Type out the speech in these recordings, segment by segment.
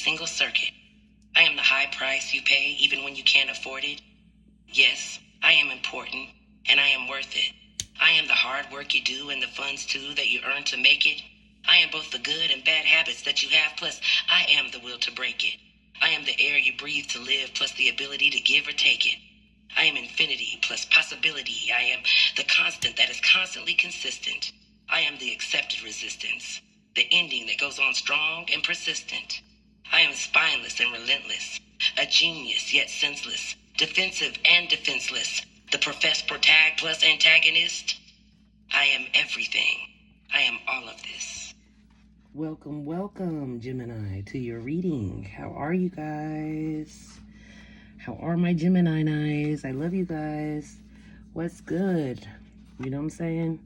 single circuit. I am the high price you pay even when you can't afford it. Yes, I am important, and I am worth it. I am the hard work you do and the funds too that you earn to make it. I am both the good and bad habits that you have, plus I am the will to break it. I am the air you breathe to live, plus the ability to give or take it. I am infinity plus possibility. I am the constant that is constantly consistent. I am the accepted resistance, the ending that goes on strong and persistent. I am spineless and relentless, a genius yet senseless, defensive and defenseless, the professed protag plus antagonist. I am everything. I am all of this. Welcome, welcome, Gemini, to your reading. How are you guys? How are my Gemini eyes? I love you guys. What's good? You know what I'm saying?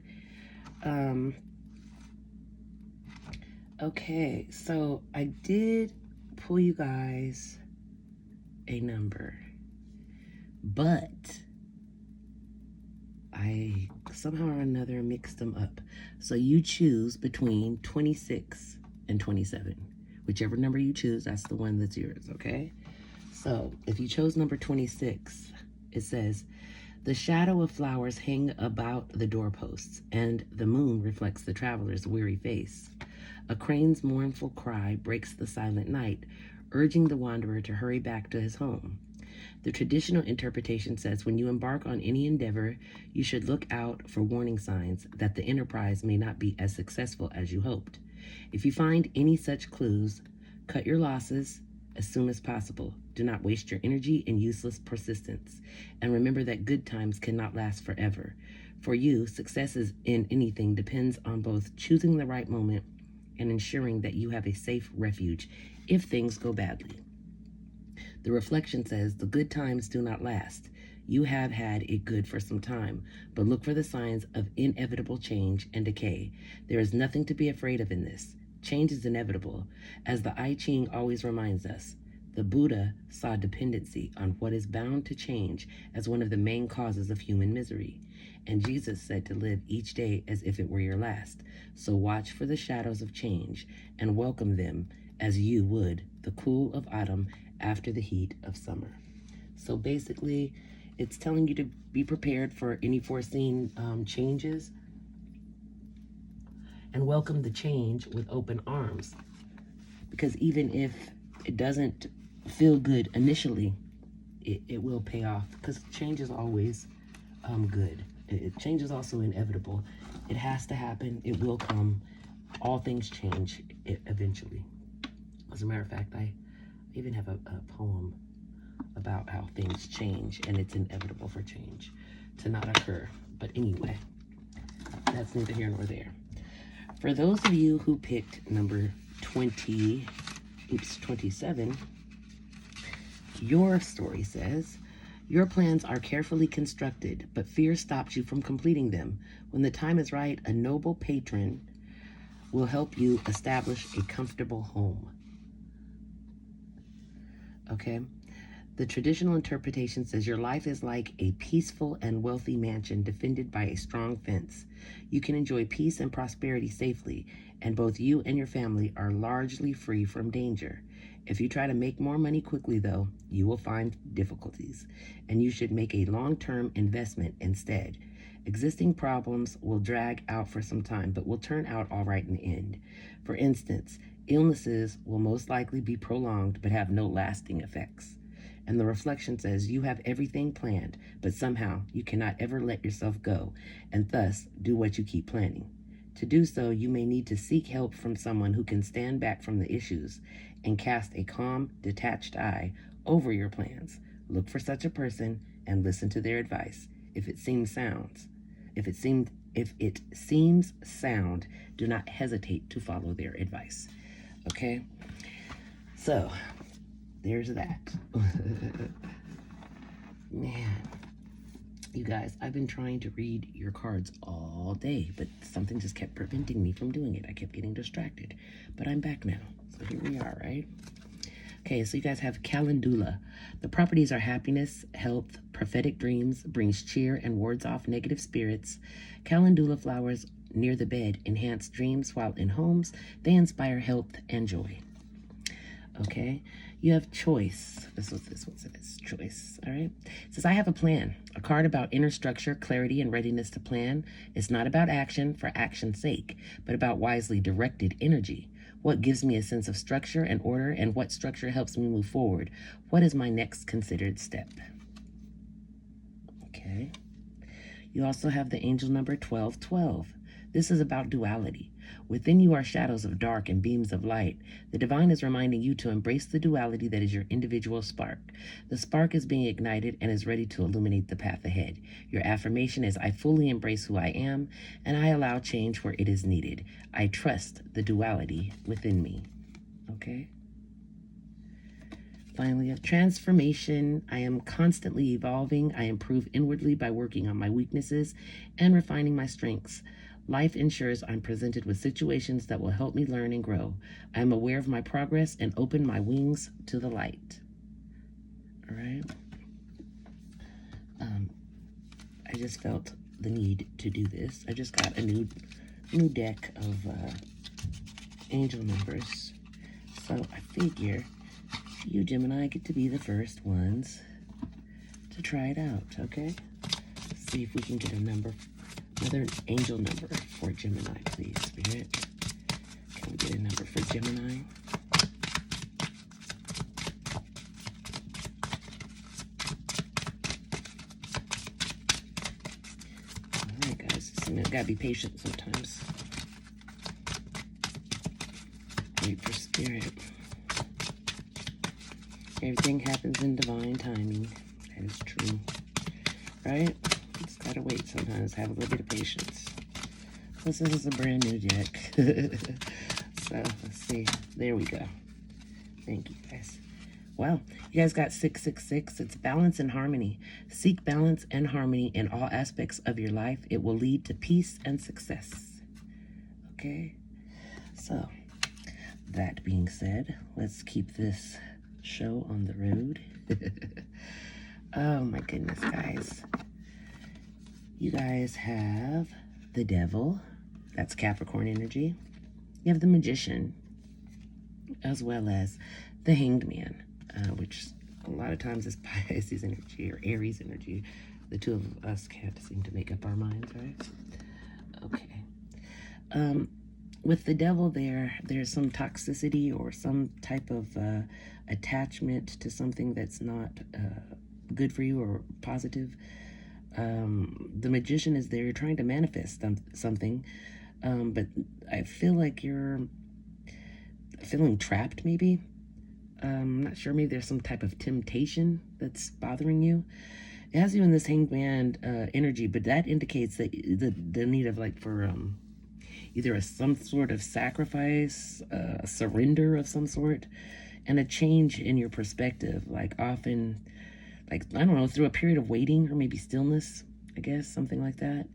Okay, so I did pull you guys a number, but I somehow or another mixed them up. So you choose between 26 and 27. Whichever number you choose, that's the one that's yours, okay? So if you chose number 26, it says, the shadow of flowers hang about the doorposts, and the moon reflects the traveler's weary face. A crane's mournful cry breaks the silent night, urging the wanderer to hurry back to his home. The traditional interpretation says when you embark on any endeavor, you should look out for warning signs that the enterprise may not be as successful as you hoped. If you find any such clues, cut your losses as soon as possible. Do not waste your energy in useless persistence. And remember that good times cannot last forever. For you, success in anything depends on both choosing the right moment and ensuring that you have a safe refuge if things go badly. The reflection says the good times do not last. You have had it good for some time, but look for the signs of inevitable change and decay. There is nothing to be afraid of in this. Change is inevitable. As the I Ching always reminds us, the Buddha saw dependency on what is bound to change as one of the main causes of human misery. And Jesus said to live each day as if it were your last. So watch for the shadows of change and welcome them as you would the cool of autumn after the heat of summer. So basically, it's telling you to be prepared for any foreseen changes and welcome the change with open arms. Because even if it doesn't feel good initially, it will pay off, because change is always good. Change is also inevitable. It has to happen. It will come. All things change eventually. As a matter of fact, I even have a poem about how things change, and it's inevitable for change to not occur. But anyway, that's neither here nor there. For those of you who picked number 27, your story says, your plans are carefully constructed, but fear stops you from completing them. When the time is right, a noble patron will help you establish a comfortable home. Okay? The traditional interpretation says your life is like a peaceful and wealthy mansion defended by a strong fence. You can enjoy peace and prosperity safely, and both you and your family are largely free from danger. If you try to make more money quickly, though, you will find difficulties, and you should make a long-term investment instead. Existing problems will drag out for some time, but will turn out all right in the end. For instance, illnesses will most likely be prolonged but have no lasting effects. And the reflection says you have everything planned, but somehow you cannot ever let yourself go, and thus do what you keep planning. To do so, you may need to seek help from someone who can stand back from the issues and cast a calm, detached eye over your plans. Look for such a person and listen to their advice. If it seems sound, do not hesitate to follow their advice. Okay? So, there's that. Man, you guys, I've been trying to read your cards all day, but something just kept preventing me from doing it. I kept getting distracted, but I'm back now. So here we are, right? Okay, so you guys have Calendula. The properties are happiness, health, prophetic dreams, brings cheer and wards off negative spirits. Calendula flowers near the bed enhance dreams, while in homes, they inspire health and joy. Okay, you have choice. This is what this one says, choice. All right, it says, I have a plan, a card about inner structure, clarity, and readiness to plan. It's not about action for action's sake, but about wisely directed energy. What gives me a sense of structure and order, and what structure helps me move forward? What is my next considered step? Okay, you also have the angel number 1212. This is about duality. Within you are shadows of dark and beams of light. The divine is reminding you to embrace the duality that is your individual spark. The spark is being ignited and is ready to illuminate the path ahead. Your affirmation is, I fully embrace who I am, and I allow change where it is needed. I trust the duality within me. Okay? Finally, a transformation. I am constantly evolving. I improve inwardly by working on my weaknesses and refining my strengths. Life ensures I'm presented with situations that will help me learn and grow. I am aware of my progress and open my wings to the light. All right. I just felt the need to do this. I just got a new deck of angel numbers. So I figure you, Gemini, get to be the first ones to try it out, okay? Let's see if we can get another angel number for Gemini, please, Spirit. Can we get a number for Gemini? All right, guys. I've got to be patient sometimes. Wait for Spirit. Everything happens in divine timing. That is true. Right? Just gotta wait sometimes. Have a little bit of patience. Plus, this is a brand new deck. So, let's see. There we go. Thank you, guys. Well, you guys got 666. It's balance and harmony. Seek balance and harmony in all aspects of your life. It will lead to peace and success. Okay? So, that being said, let's keep this show on the road. Oh my goodness, guys. You guys have the devil. That's Capricorn energy. You have the magician, as well as the hanged man, which a lot of times is Pisces energy or Aries energy. The two of us can't seem to make up our minds, right? Okay. With the devil there's some toxicity or some type of attachment to something that's not good for you or positive. The magician is there trying to manifest something, but I feel like you're feeling trapped, maybe. I'm not sure, maybe there's some type of temptation that's bothering you. It has you in this hanged man energy, but that indicates that the need of, like, for either some sort of sacrifice, a surrender of some sort, and a change in your perspective. Like, often, like, I don't know, through a period of waiting or maybe stillness, I guess, something like that.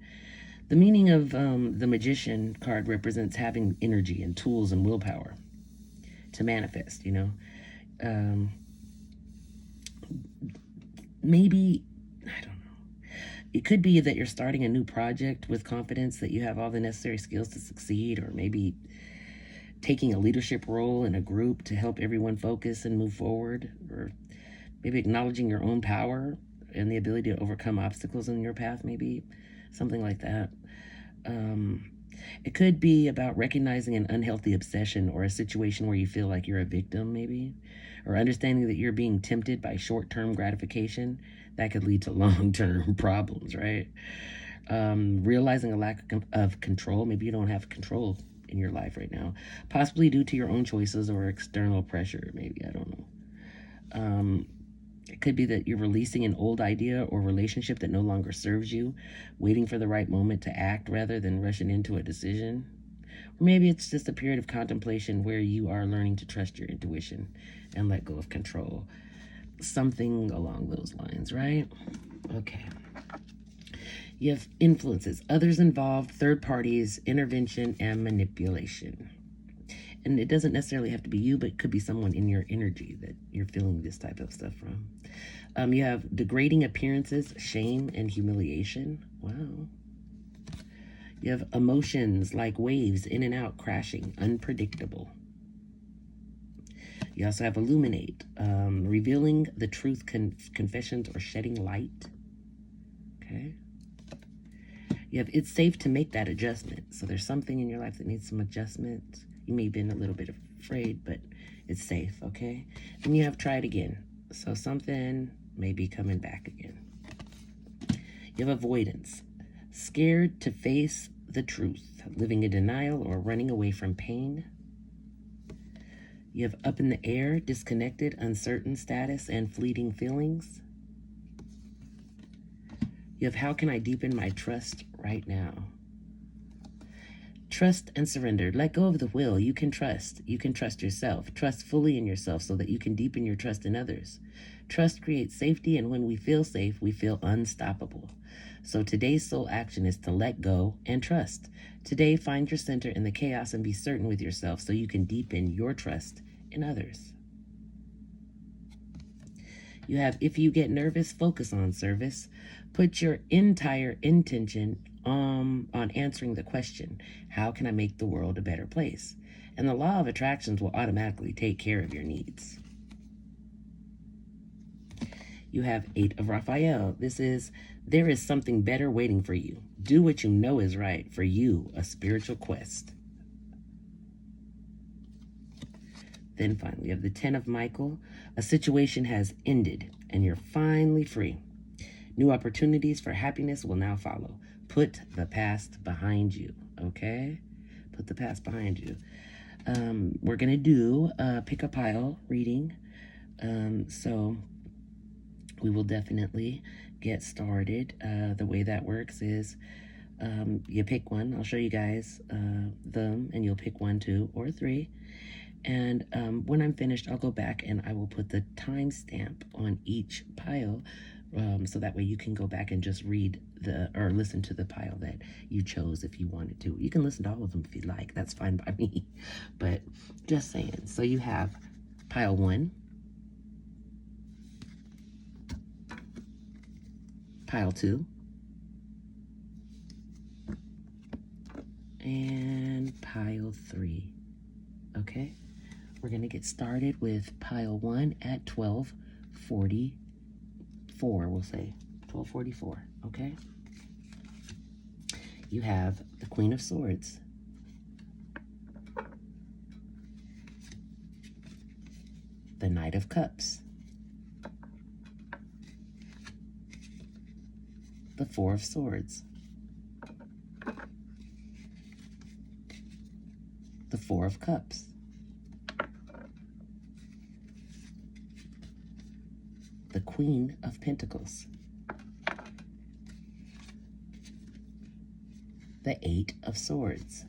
The meaning of the magician card represents having energy and tools and willpower to manifest, you know. Maybe, I don't know. It could be that you're starting a new project with confidence, that you have all the necessary skills to succeed, or maybe taking a leadership role in a group to help everyone focus and move forward, or maybe acknowledging your own power and the ability to overcome obstacles in your path, maybe something like that. It could be about recognizing an unhealthy obsession or a situation where you feel like you're a victim, maybe, or understanding that you're being tempted by short-term gratification that could lead to long-term problems, right? Realizing a lack of control. Maybe you don't have control in your life right now, possibly due to your own choices or external pressure, maybe, I don't know. It could be that you're releasing an old idea or relationship that no longer serves you, waiting for the right moment to act rather than rushing into a decision. Or maybe it's just a period of contemplation where you are learning to trust your intuition and let go of control. Something along those lines, right? Okay. You have influences, others involved, third parties, intervention, and manipulation. And it doesn't necessarily have to be you, but it could be someone in your energy that you're feeling this type of stuff from. You have degrading appearances, shame, and humiliation. Wow. You have emotions like waves in and out, crashing, unpredictable. You also have illuminate, revealing the truth, confessions, or shedding light. Okay. You have it's safe to make that adjustment. So there's something in your life that needs some adjustment. You may have been a little bit afraid, but it's safe, okay? And you have try it again. So something may be coming back again. You have avoidance, scared to face the truth, living in denial or running away from pain. You have up in the air, disconnected, uncertain status, and fleeting feelings. You have how can I deepen my trust right now? Trust and surrender. Let go of the will. You can trust. You can trust yourself. Trust fully in yourself so that you can deepen your trust in others. Trust creates safety, and when we feel safe, we feel unstoppable. So today's soul action is to let go and trust. Today, find your center in the chaos and be certain with yourself so you can deepen your trust in others. You have, if you get nervous, focus on service. Put your entire intention on answering the question, how can I make the world a better place? And the law of attractions will automatically take care of your needs. You have 8 of Raphael. This is, there is something better waiting for you. Do what you know is right for you, a spiritual quest. Then finally, you have the 10 of Michael. A situation has ended and you're finally free. New opportunities for happiness will now follow. Put the past behind you, okay? Put the past behind you. We're going to do a pick a pile reading. So we will definitely get started. The way that works is you pick one. I'll show you guys them, and you'll pick 1, 2, or 3. And when I'm finished, I'll go back and I will put the timestamp on each pile, so that way you can go back and just read or listen to the pile that you chose if you wanted to. You can listen to all of them if you like. That's fine by me. But just saying. So you have pile 1, pile 2, and pile 3. Okay? We're going to get started with pile 1 at 12:44, we'll say. 12:44, okay? You have the Queen of Swords. The Knight of Cups. The Four of Swords. The Four of Cups. The Queen of Pentacles. The 8 of Swords.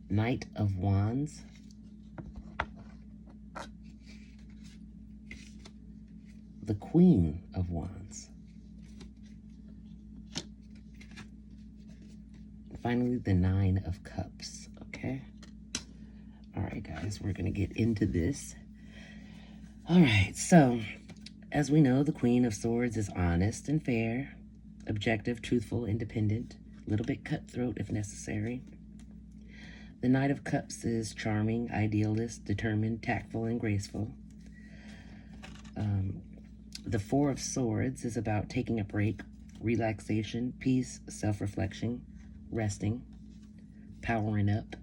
Knight of Wands. The Queen of Wands. And finally, the 9 of Cups, okay? All right, guys, we're going to get into this. All right, so as we know, the Queen of Swords is honest and fair, objective, truthful, independent, a little bit cutthroat if necessary. The Knight of Cups is charming, idealist, determined, tactful, and graceful. The Four of Swords is about taking a break, relaxation, peace, self-reflection, resting, powering up.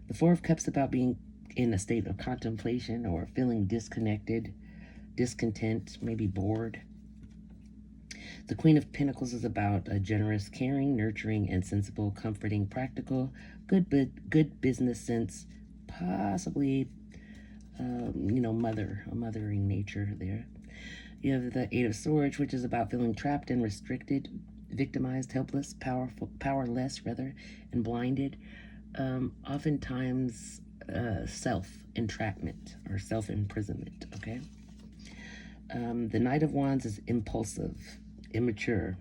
The Four of Cups is about being in a state of contemplation or feeling disconnected, discontent, maybe bored. The Queen of Pentacles is about a generous, caring, nurturing, and sensible, comforting, practical, good business sense, possibly, a mothering nature there. You have the 8 of Swords, which is about feeling trapped and restricted, victimized, helpless, powerless, and blinded. Oftentimes, self-entrapment or self-imprisonment, okay? The Knight of Wands is impulsive, immature,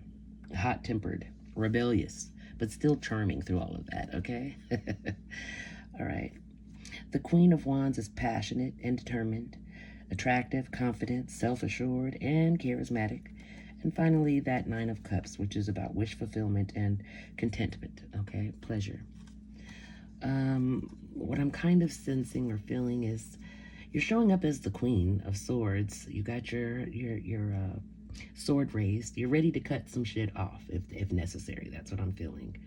hot-tempered, rebellious, but still charming through all of that, okay? All right. The Queen of Wands is passionate and determined, attractive, confident, self-assured, and charismatic. And finally, that 9 of Cups, which is about wish fulfillment and contentment, okay? Pleasure. What I'm kind of sensing or feeling is you're showing up as the Queen of Swords. You got your sword raised. You're ready to cut some shit off if necessary. That's what I'm feeling.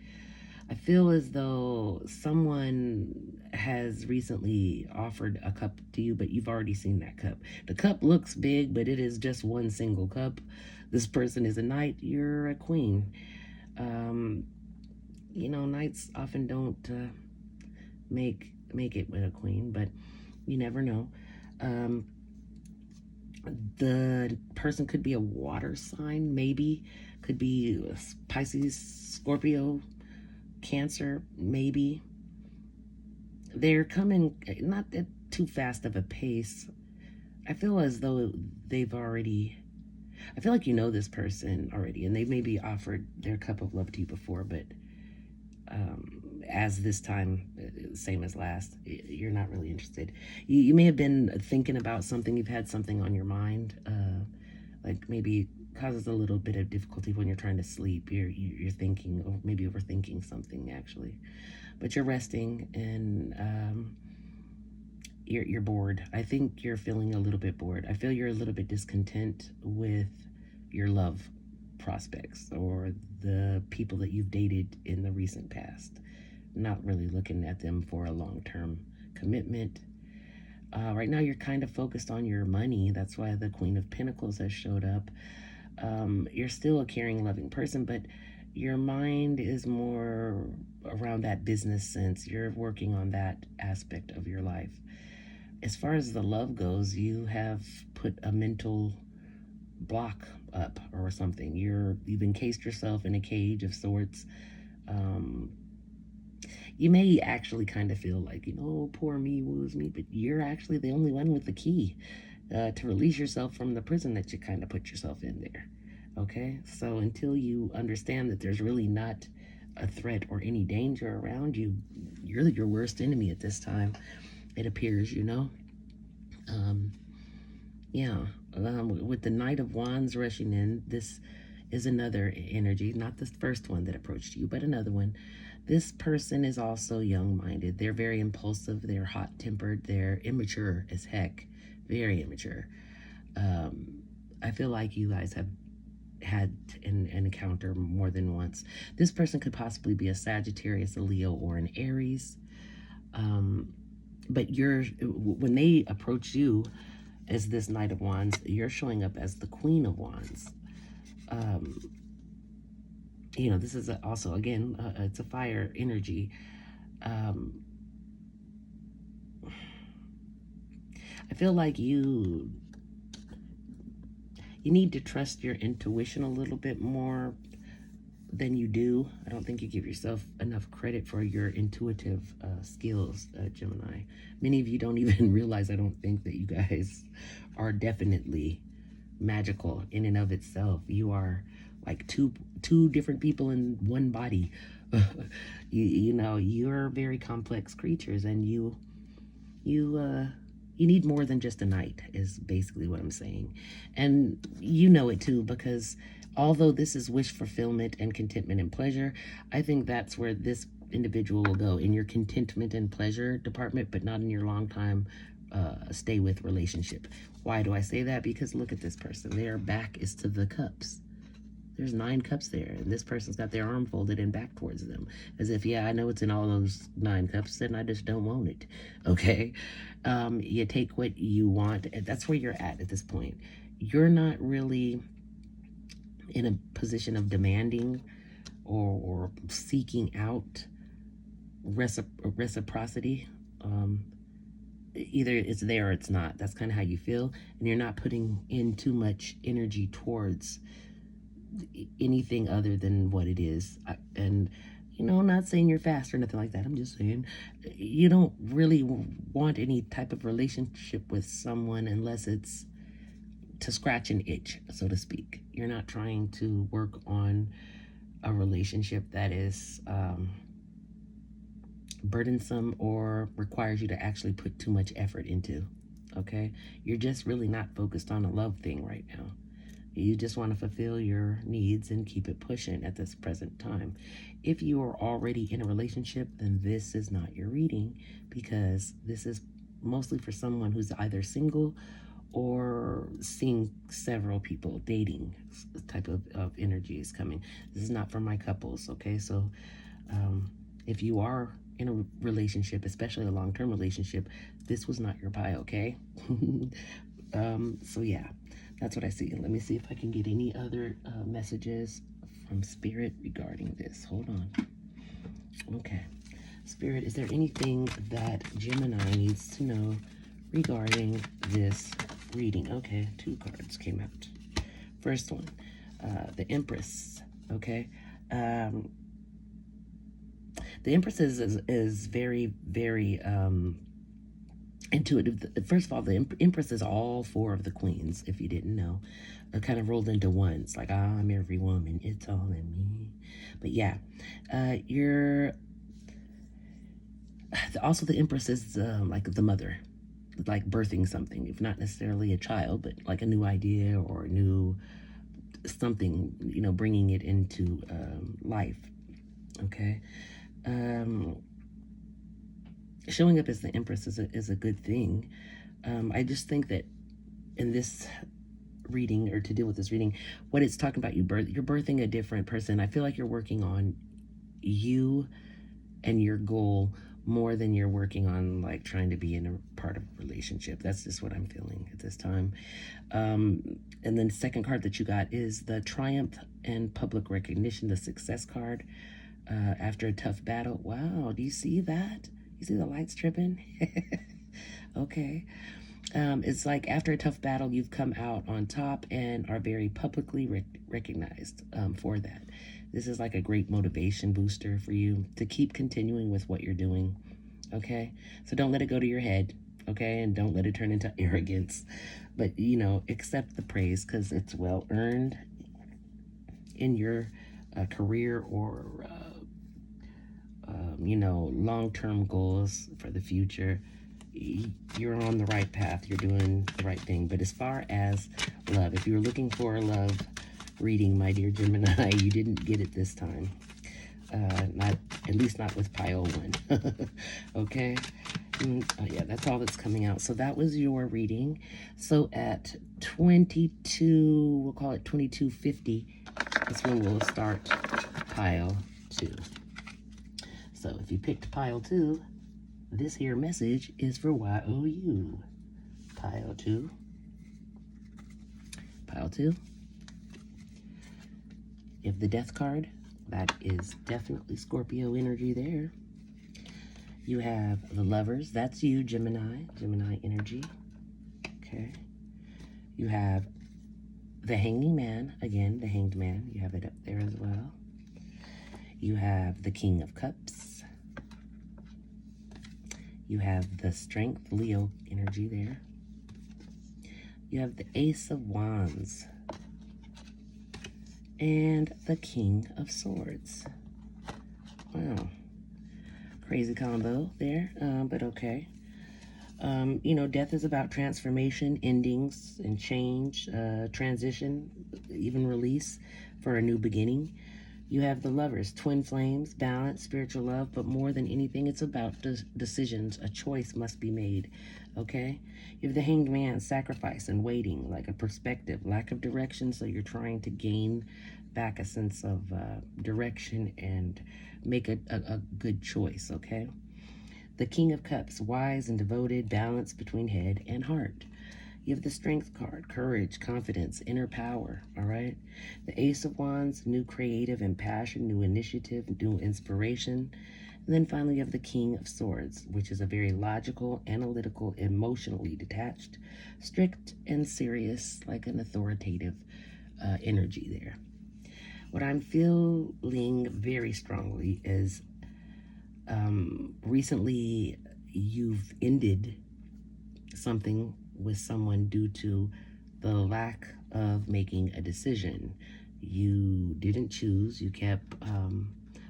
I feel as though someone has recently offered a cup to you, but you've already seen that cup. The cup looks big, but it is just one single cup. This person is a knight. You're a queen. Um, knights often don't make it with a queen, but you never know. Um, the person could be a water sign, maybe. Could be Pisces, Scorpio, Cancer, maybe. They're coming not at too fast of a pace. I feel as though they've already, I feel like you know this person already, and they maybe offered their cup of love to you before, but as this time, same as last, you're not really interested. You may have been thinking about something, you've had something on your mind, like maybe causes a little bit of difficulty when you're trying to sleep. You're thinking, or maybe overthinking something actually, but you're resting and you're bored. I think you're feeling a little bit bored. I feel you're a little bit discontent with your love prospects or the people that you've dated in the recent past. Not really looking at them for a long-term commitment. Right now, you're kind of focused on your money. That's why the Queen of Pentacles has showed up. You're still a caring, loving person, but your mind is more around that business sense. You're working on that aspect of your life. As far as the love goes, you have put a mental block up or something. You've encased yourself in a cage of sorts. You may actually kind of feel like, poor me, woes me, but you're actually the only one with the key to release yourself from the prison that you kind of put yourself in there. Okay? So until you understand that there's really not a threat or any danger around you, you're your worst enemy at this time, it appears, with the Knight of Wands rushing in, this is another energy, not the first one that approached you, but another one. This person is also young-minded. They're very impulsive. They're hot-tempered. They're immature as heck. Very immature. I feel like you guys have had an encounter more than once. This person could possibly be a Sagittarius, a Leo, or an Aries. But when they approach you as this Knight of Wands, you're showing up as the Queen of Wands. This is also, again, it's a fire energy. I feel like you need to trust your intuition a little bit more than you do. I don't think you give yourself enough credit for your intuitive skills, Gemini. Many of you don't even realize, I don't think, that you guys are definitely magical in and of itself. You are like two different people in one body. You're very complex creatures, and you need more than just a knight, is basically what I'm saying. And you know it too, because although this is wish fulfillment and contentment and pleasure, I think that's where this individual will go, in your contentment and pleasure department, but not in your long time stay with relationship. Why do I say that? Because look at this person. Their back is to the cups. There's 9 cups there, and this person's got their arm folded and back towards them, as if, yeah, I know it's in all those 9 cups, and I just don't want it. Okay? You take what you want. That's where you're at this point. You're not really in a position of demanding or seeking out reciprocity. Either it's there or it's not. That's kind of how you feel, and you're not putting in too much energy towards anything other than what it is. And I'm not saying you're fast or nothing like that. I'm just saying you don't really want any type of relationship with someone unless it's to scratch an itch, so to speak. You're not trying to work on a relationship that is burdensome or requires you to actually put too much effort into. Okay? You're just really not focused on a love thing right now. You just want to fulfill your needs and keep it pushing at this present time. If you are already in a relationship, then this is not your reading, because this is mostly for someone who's either single or seeing several people, dating type of energy is coming. This is not for my couples, okay? So if you are in a relationship, especially a long-term relationship, this was not your pie, okay? So yeah, that's what I see. Let me see if I can get any other messages from Spirit regarding this. Hold on. Okay. Spirit, is there anything that Gemini needs to know regarding this reading? Okay, 2 cards came out. First one, the Empress, okay? The Empress is very, very intuitive. First of all, the Empress is all 4 of the queens, if you didn't know. Kind of rolled into one. It's like, I'm every woman, it's all in me. But yeah, you're... Also, the Empress is like the mother, like birthing something, if not necessarily a child, but like a new idea or a new something, you know, bringing it into life, okay? Showing up as the Empress is a good thing. I just think that in this reading, or to deal with this reading, what it's talking about, you're birthing a different person. I feel like you're working on you and your goal more than you're working on like trying to be in a part of a relationship. That's just what I'm feeling at this time. And then the second card that you got is the Triumph and Public Recognition, the Success card. After a tough battle. Wow, do you see that? You see the lights tripping? Okay. It's like after a tough battle, you've come out on top and are very publicly recognized for that. This is like a great motivation booster for you to keep continuing with what you're doing, okay? So don't let it go to your head, okay? And don't let it turn into arrogance. But, you know, accept the praise because it's well earned in your career or you know, long-term goals for the future. You're on the right path. You're doing the right thing. But as far as love, if you were looking for a love reading, my dear Gemini, you didn't get it this time. Not, at least not with pile 1. Okay? Yeah, that's all that's coming out. So that was your reading. So at 22, we'll call it 2250, that's when we'll start pile 2. So if you picked pile 2, this here message is for YOU. Pile 2. Pile 2. You have the Death card. That is definitely Scorpio energy there. You have the Lovers. That's you, Gemini. Gemini energy. Okay. You have the Hanging Man. Again, the Hanged Man. You have it up there as well. You have the King of Cups. You have the Strength, Leo energy there. You have the Ace of Wands. And the King of Swords. Wow. Crazy combo there, but okay. You know, death is about transformation, endings, and change, transition, even release for a new beginning. You have the Lovers, twin flames, balance, spiritual love, but more than anything, it's about decisions. A choice must be made, okay? You have the Hanged Man, sacrifice and waiting, like a perspective, lack of direction, so you're trying to gain back a sense of direction and make a good choice, okay? The King of Cups, wise and devoted, balance between head and heart. You have the Strength card, courage, confidence, inner power, all right? The Ace of Wands, new creative and passion, new initiative, new inspiration. And then finally, you have the King of Swords, which is a very logical, analytical, emotionally detached, strict and serious, like an authoritative energy there. What I'm feeling very strongly is recently you've ended something with someone due to the lack of making a decision. You didn't choose. You kept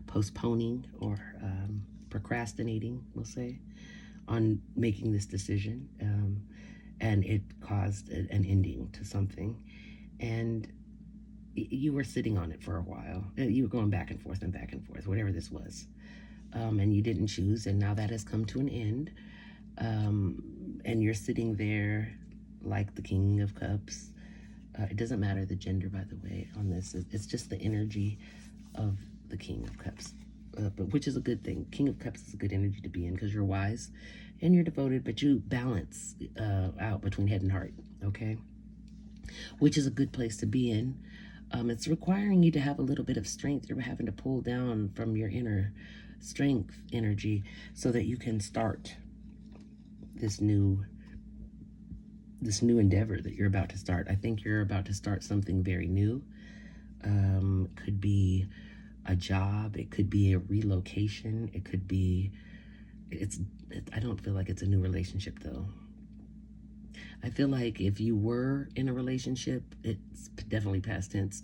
postponing or procrastinating, we'll say, on making this decision. And it caused an ending to something. and you were sitting on it for a while. You were going back and forth, whatever this was. And you didn't choose, and now that has come to an end. And you're sitting there like the King of Cups. It doesn't matter the gender, by the way, on this. It's just the energy of the King of Cups, but which is a good thing. King of Cups is a good energy to be in because you're wise and you're devoted, but you balance out between head and heart, okay? Which is a good place to be in. It's requiring you to have a little bit of strength. You're having to pull down from your inner strength energy so that you can start this new endeavor that you're about to start. I think you're about to start something very new. Could be a job. It could be a relocation. It could be, I don't feel like it's a new relationship though. I feel like if you were in a relationship, it's definitely past tense.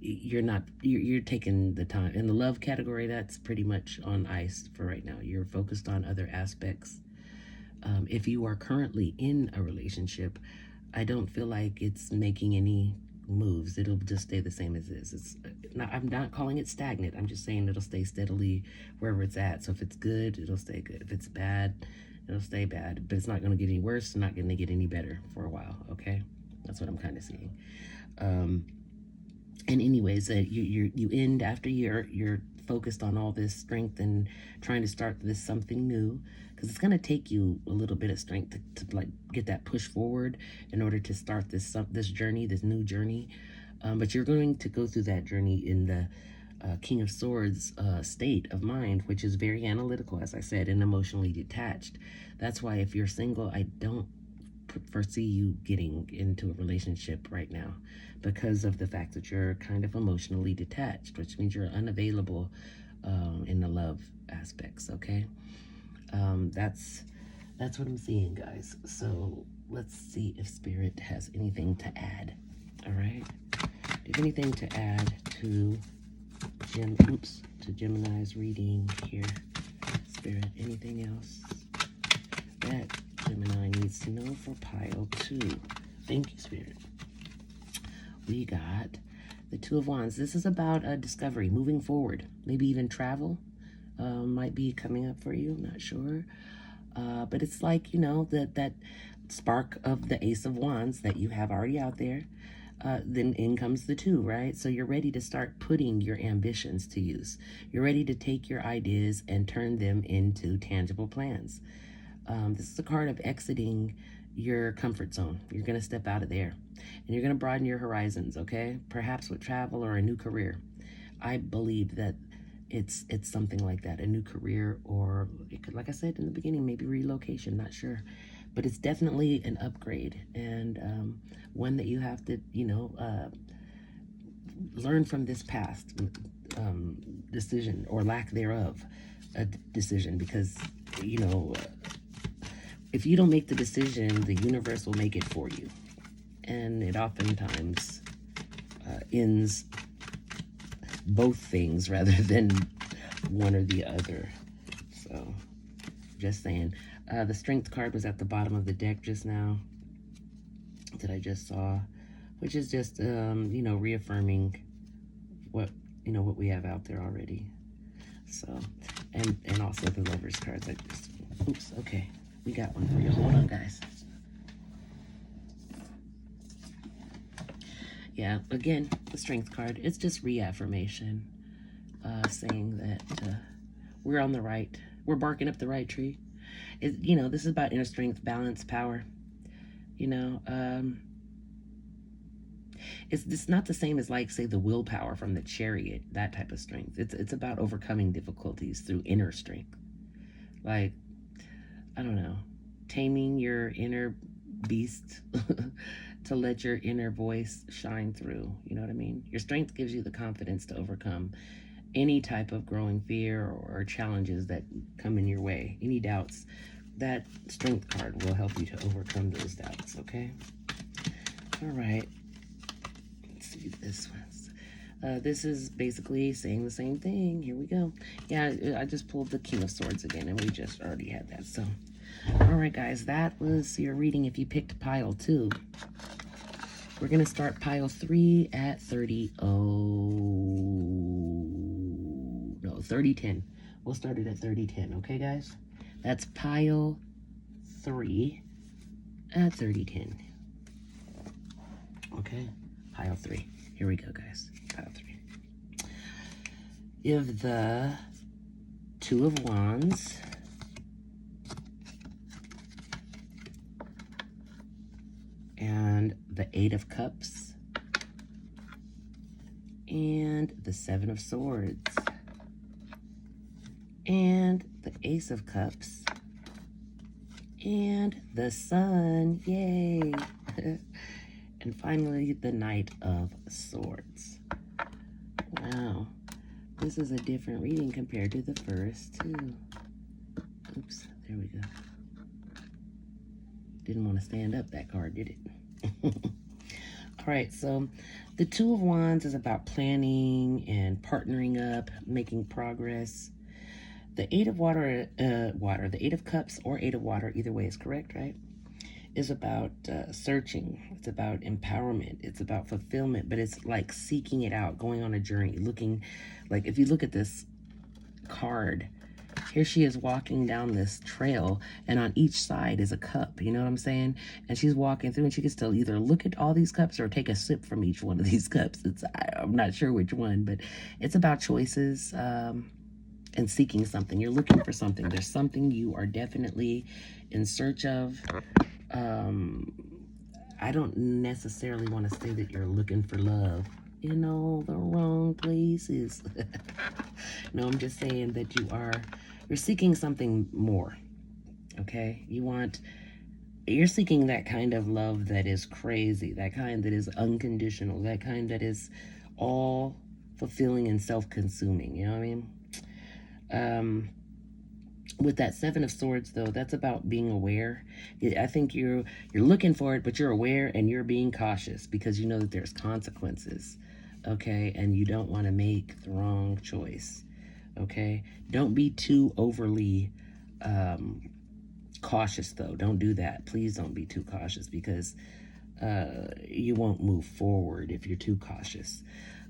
You're taking the time. In the love category, that's pretty much on ice for right now. You're focused on other aspects. If you are currently in a relationship, I don't feel like it's making any moves. It'll just stay the same as is. I'm not calling it stagnant. I'm just saying it'll stay steadily wherever it's at. So if it's good, it'll stay good. If it's bad, it'll stay bad. But it's not going to get any worse. It's not going to get any better for a while. Okay, that's what I'm kind of seeing. And anyways, you end after you're focused on all this strength and trying to start this something new, because it's going to take you a little bit of strength to like get that push forward in order to start this journey, this new journey. But you're going to go through that journey in the King of Swords state of mind, which is very analytical, as I said, and emotionally detached. That's why if you're single, I don't foresee you getting into a relationship right now, because of the fact that you're kind of emotionally detached, which means you're unavailable in the love aspects. Okay, that's what I'm seeing, guys. So let's see if Spirit has anything to add. All right, do you have anything to add to Gemini's reading here, Spirit? Anything else that Gemini needs to know for pile 2? Thank you, Spirit. We got the Two of Wands. This is about a discovery, moving forward. Maybe even travel might be coming up for you. I'm not sure. But it's like, you know, that spark of the Ace of Wands that you have already out there. Then in comes the 2, right? So you're ready to start putting your ambitions to use. You're ready to take your ideas and turn them into tangible plans. This is a card of exiting your comfort zone. You're going to step out of there and you're going to broaden your horizons, okay? Perhaps with travel or a new career. I believe that it's something like that, a new career, or it could, like I said in the beginning, maybe relocation, not sure. But it's definitely an upgrade, and one that you have to, you know, learn from this past decision or lack thereof, a decision, because, you know, if you don't make the decision, the universe will make it for you. And it oftentimes ends both things rather than one or the other. So, just saying. The Strength card was at the bottom of the deck just now that I just saw, which is just, you know, reaffirming what we have out there already. So, and also the Lovers cards. Oops, okay. We got one for you. Hold on, guys. Yeah, again, the Strength card. It's just reaffirmation, saying that we're barking up the right tree. You know, this is about inner strength, balance, power. You know, it's not the same as, like, say, the willpower from the Chariot, that type of strength. It's about overcoming difficulties through inner strength. Like, I don't know, taming your inner beast to let your inner voice shine through. You know what I mean? Your strength gives you the confidence to overcome any type of growing fear or challenges that come in your way, any doubts. That Strength card will help you to overcome those doubts, okay? All right. Let's see this one. This is basically saying the same thing. Here we go. Yeah, I just pulled the King of Swords again, and we just already had that. So, all right, guys, that was your reading if you picked pile 2. We're going to start pile 3 at 30. No, 3010. We'll start it at 3010, okay, guys? That's pile 3 at 3010. Okay, pile 3. Here we go, guys. Pile 3. If the Two of Wands, and the Eight of Cups, and the Seven of Swords, and the Ace of Cups, and the Sun, yay! And finally, the Knight of Swords. Wow, this is a different reading compared to the first two. Oops, there we go. Didn't want to stand up that card, did it? All right, so the Two of Wands is about planning and partnering up, making progress. The Eight of the Eight of Cups or Eight of Water, either way is correct, right? Is about searching. It's about empowerment. It's about fulfillment, but it's like seeking it out, going on a journey, looking, like if you look at this card, here she is walking down this trail, and on each side is a cup, you know what I'm saying? And she's walking through, and she can still either look at all these cups or take a sip from each one of these cups. I'm not sure which one, but it's about choices and seeking something. You're looking for something. There's something you are definitely in search of. I don't necessarily want to say that you're looking for love in all the wrong places. No, I'm just saying that you're seeking something more, okay? You're seeking that kind of love that is crazy, that kind that is unconditional, that kind that is all fulfilling and self-consuming, you know what I mean? With that Seven of Swords, though, that's about being aware. I think you're looking for it, but you're aware and you're being cautious because you know that there's consequences, okay? And you don't want to make the wrong choice, okay? Don't be too overly cautious, though. Don't do that. Please don't be too cautious because you won't move forward if you're too cautious.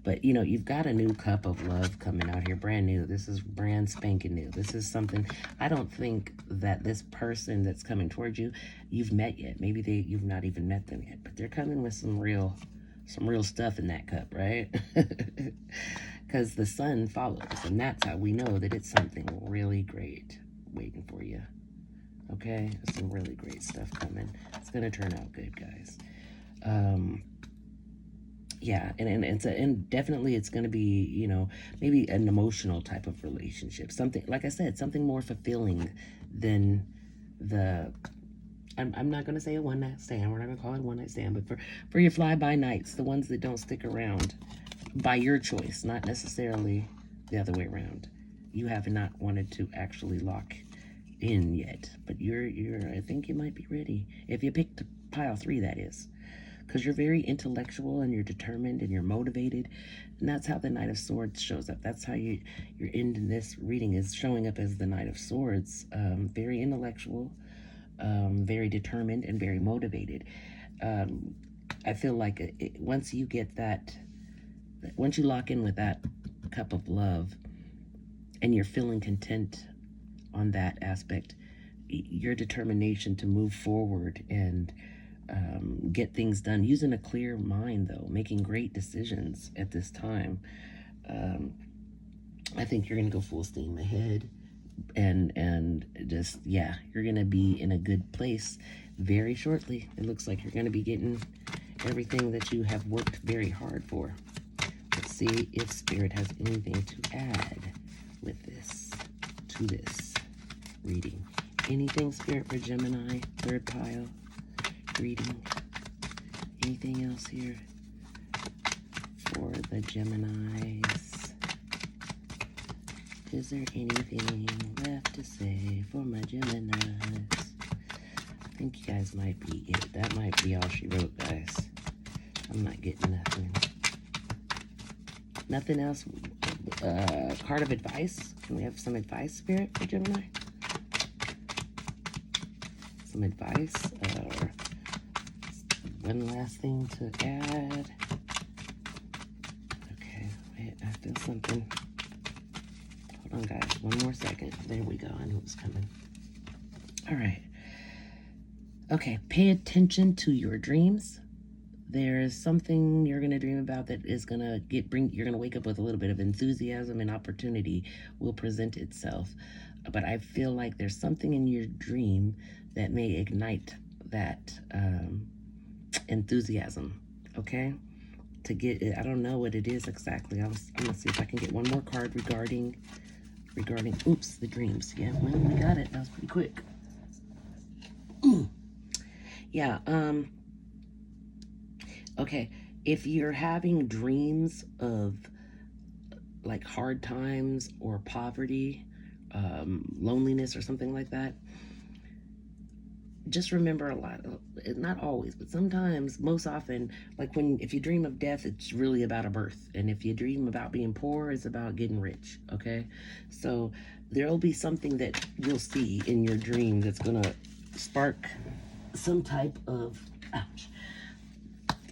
But, you know, you've got a new cup of love coming out here, brand new. This is brand spanking new. This is something, I don't think that this person that's coming towards you, you've met yet. Maybe you've not even met them yet, but they're coming with some real stuff in that cup, right? Because the Sun follows, and that's how we know that it's something really great waiting for you. Okay? There's some really great stuff coming. It's going to turn out good, guys. Yeah, and definitely it's going to be, you know, maybe an emotional type of relationship. Something, like I said, something more fulfilling than I'm not going to say a one-night stand. We're not going to call it a one-night stand, but for your fly-by-nights, the ones that don't stick around by your choice, not necessarily the other way around. You have not wanted to actually lock in yet, but I think you might be ready. If you picked pile 3, that is. Because you're very intellectual and you're determined and you're motivated. And that's how the Knight of Swords shows up. That's how your end in this reading is showing up as the Knight of Swords. Very intellectual, very determined, and very motivated. I feel like once you get once you lock in with that cup of love and you're feeling content on that aspect, your determination to move forward and get things done using a clear mind, though, making great decisions at this time. I think you're gonna go full steam ahead and just, yeah, you're gonna be in a good place very shortly. It looks like you're gonna be getting everything that you have worked very hard for. Let's see if Spirit has anything to add with this to this reading. Anything, Spirit, for Gemini, third pile reading? Anything else here for the Geminis? Is there anything left to say for my Geminis? I think you guys might be it. That might be all she wrote, guys. I'm not getting nothing. Nothing else? Card of advice? Can we have some advice, Spirit, for Gemini? Some advice? one last thing to add. Okay, wait, I feel something. Hold on, guys. One more second. There we go. I knew it was coming. All right. Okay, pay attention to your dreams. There is something you're going to dream about that is going to you're going to wake up with a little bit of enthusiasm, and opportunity will present itself. But I feel like there's something in your dream that may ignite that enthusiasm, okay? To get it, I don't know what it is exactly. I'm going to see if I can get one more card regarding, oops, the dreams. Yeah, well, we got it. That was pretty quick. Yeah, okay, if you're having dreams of like hard times or poverty, loneliness or something like that, just remember a lot, not always, but sometimes, most often, like if you dream of death, it's really about a birth. And if you dream about being poor, it's about getting rich, okay? So there'll be something that you'll see in your dream that's gonna spark some type of, ouch,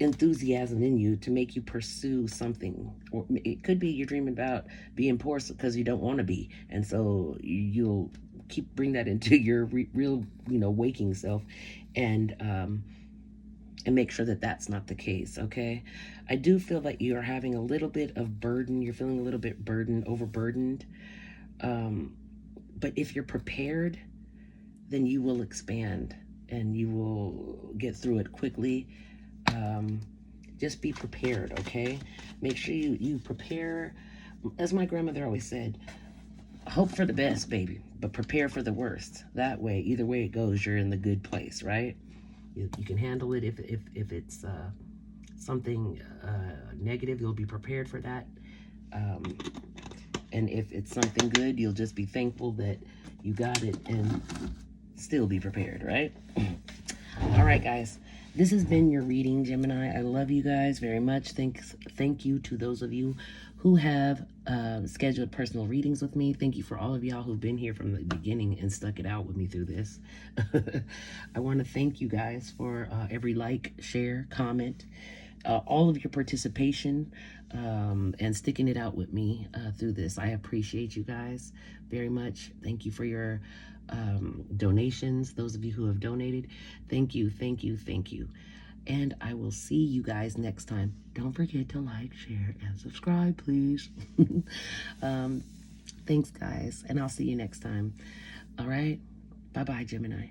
enthusiasm in you to make you pursue something. Or it could be you're dreaming about being poor because you don't want to be, and so you'll bring that into your real, waking self, and make sure that that's not the case, okay? I do feel that you're having a little bit of burden. You're feeling a little bit overburdened. But if you're prepared, then you will expand and you will get through it quickly. Just be prepared, okay? Make sure you prepare. As my grandmother always said, hope for the best, baby, but prepare for the worst. That way, either way it goes, you're in the good place, right? You can handle it. If it's something negative, you'll be prepared for that. And if it's something good, you'll just be thankful that you got it and still be prepared, right? All right, guys. This has been your reading, Gemini. I love you guys very much. Thank you to those of you who have scheduled personal readings with me. Thank you for all of y'all who've been here from the beginning and stuck it out with me through this. I want to thank you guys for every like, share, comment, all of your participation, and sticking it out with me through this. I appreciate you guys very much. Thank you for your donations. Those of you who have donated, thank you, thank you, thank you. And I will see you guys next time. Don't forget to like, share, and subscribe, please. Thanks, guys, and I'll see you next time. All right, bye-bye, Gemini.